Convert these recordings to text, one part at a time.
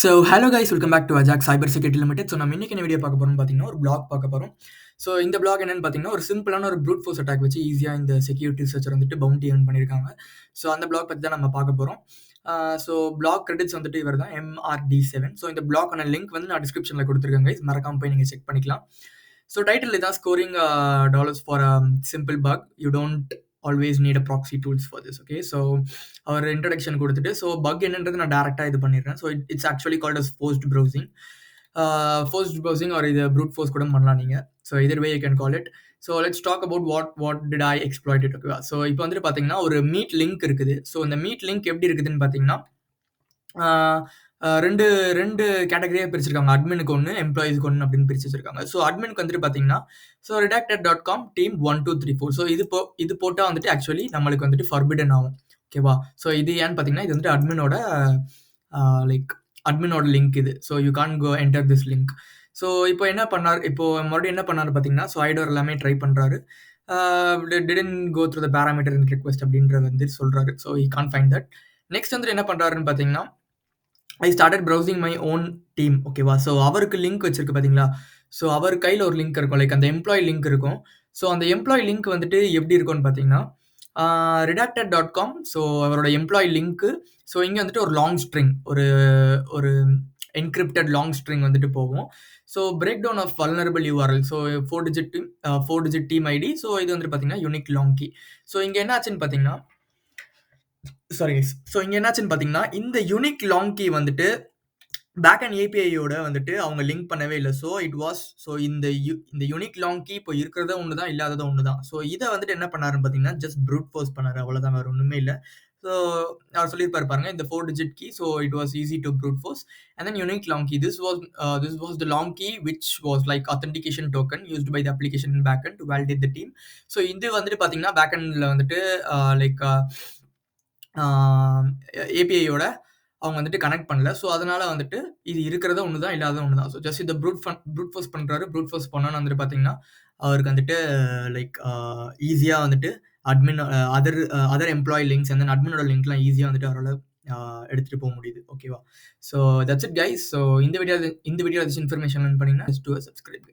So hello guys welcome back to Ajax cyber security limited. So நம்ம இன்னைக்கு என்ன video பார்க்க போகிறோம்னு பார்த்தீங்கன்னா ஒரு பிளாக் பார்க்க போகிறோம். ஸோ இந்த பிளாக் என்னன்னு பார்த்தீங்கன்னா ஒரு சிம்பிளான ஒரு ப்ரூட் ஃபோர்ஸ் அட்டாக் வச்சு ஈஸியாக இந்த செக்யூரிட்டி ரிசர்ச்சர் வந்துட்டு பவுண்டி ஏர்ன் பண்ணியிருக்காங்க. ஸோ அந்த பிளாக் பற்றி தான் நம்ம பார்க்க போகிறோம். ஸோ பிளாக் கிரெடிட்ஸ் வந்துட்டு இவர் தான் MRD7. ஸோ இந்த பிளாக்கான லிங்க் வந்து நான் டிஸ்கிரிப்ஷனில் கொடுத்துருக்கேன் கைஸ், மறக்காம போய் நீங்கள் செக் பண்ணிக்கலாம். ஸோ டைட்டில் இதான் scoring dollars for simple bug you don't always need a proxy tools for this. Okay, so our introduction கொடுத்துட்டு ஸோ பக் என்னன்றது நான் டேரெக்டாக இது பண்ணிடுறேன். So it's actually called as forced browsing. Forced browsing or இது brute force கூட பண்ணலாம் நீங்கள். So either way you can call it. So let's talk about what did I exploit it. ஓகேவா, ஸோ இப்போ வந்துட்டு பார்த்தீங்கன்னா ஒரு மீட் லிங்க் இருக்குது. ஸோ இந்த மீட் லிங்க் எப்படி இருக்குதுன்னு பார்த்தீங்கன்னா ரெண்டு ரெண்டு கேட்டகரியாக பிரிச்சிருக்காங்க. அட்மினுக்கு ஒன்று, எம்ப்ளாயிஸ்க்கு ஒன்று அப்படின்னு பிரிச்சு வச்சிருக்காங்க. ஸோ அட்மினுக்கு வந்துட்டு பார்த்தீங்கன்னா ஸோ redacted.com டீம் 1 2 3 4. ஸோ இது போட்டால் வந்துட்டு ஆக்சுவலி நம்மளுக்கு வந்துட்டு ஃபர்பிடன் ஆகும். ஓகேவா, ஸோ இது ஏன்னு பார்த்தீங்கன்னா இது வந்துட்டு அட்மினோட அட்மினோட லிங்க் இது. So you can go enter this link. So இப்போ என்ன பண்ணார், இப்போ மறுபடியும் என்ன பண்ணார் பார்த்தீங்கன்னா ஸோ ஐடோர் எல்லாமே ட்ரை பண்ணுறாரு. Didn't go through the parameter in request அப்படின்ற வந்து சொல்கிறாரு. So he can find that. Next வந்துட்டு என்ன பண்ணுறாருன்னு பார்த்தீங்கன்னா I started browsing my own team. ஓகேவா, ஸோ அவருக்கு லிங்க் வச்சிருக்கு பார்த்தீங்களா. ஸோ அவர் கையில் ஒரு லிங்க் இருக்கும், லைக் அந்த எம்ப்ளாயி லிங்க் இருக்கும். ஸோ அந்த எம்ப்ளாயி லிங்க் வந்துட்டு எப்படி இருக்கும்னு பார்த்தீங்கன்னா redacted.com. ஸோ அவரோட எம்ப்ளாயி லிங்க்கு. ஸோ இங்கே வந்துட்டு ஒரு லாங் ஸ்ட்ரிங், ஒரு என்கிரிப்டட் லாங் ஸ்ட்ரிங் வந்துட்டு போகும். So break down of vulnerable URL. So 4 digit team ID. So இது வந்துட்டு பார்த்தீங்கன்னா யூனிக் லாங் கீ. ஸோ இங்கே என்ன ஆச்சுன்னு பார்த்தீங்கன்னா ஸோ இங்கே என்னாச்சுன்னு பார்த்தீங்கன்னா இந்த யூனிக் லாங் கீ வந்துட்டு பேக் அண்ட் ஏபிஐயோட வந்துட்டு அவங்க லிங்க் பண்ணவே இல்லை. ஸோ இந்த யூனிக் லாங் கீ இப்போ இருக்கிறத ஒன்று தான், இல்லாதது ஒன்று தான். ஸோ இதை வந்துட்டு என்ன பண்ணாருன்னு பார்த்தீங்கன்னா ஜஸ்ட் ப்ரூட் ஃபோர்ஸ் பண்ணாரு, அவ்வளோதான், வேறு ஒன்றுமே இல்லை. ஸோ அவர் சொல்லியிருப்பாரு பாருங்க, இந்த 4 digit key. So it was easy to brute force. And then unique long key, this was the long key which was like authentication token used by the application in backend to validate the team. So இது வந்துட்டு பார்த்தீங்கன்னா பேக்கெண்டில் வந்துட்டு like ஏபிஐயோட அவங்க வந்துட்டு connect பண்ணல. So அதனால வந்துட்டு இது இருக்கிறத ஒன்று தான், இல்லாத ஒன்று தான். ஸோ ஜஸ்ட் இதை ப்ரூட் ஃபோர்ஸ் பண்ணுறாரு. ப்ரூட் ஃபோர்ஸ் பண்ணோன்னு வந்துட்டு பார்த்தீங்கன்னா அவருக்கு வந்துட்டு லைக் ஈஸியாக வந்துட்டு admin other employee links and then அட்மினோட லிங்க்லாம் ஈஸியாக வந்துட்டு அவரால் எடுத்துகிட்டு போக முடியுது. ஓகேவா, so that's it guys. So இந்த வீடியோ ஏதாச்சும் இன்ஃபர்மேஷன் லேர்ன் பண்ணிங்கன்னா ஜஸ்ட் டு சப்ஸ்கிரைப்.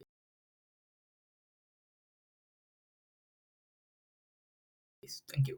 தேங்க்யூ.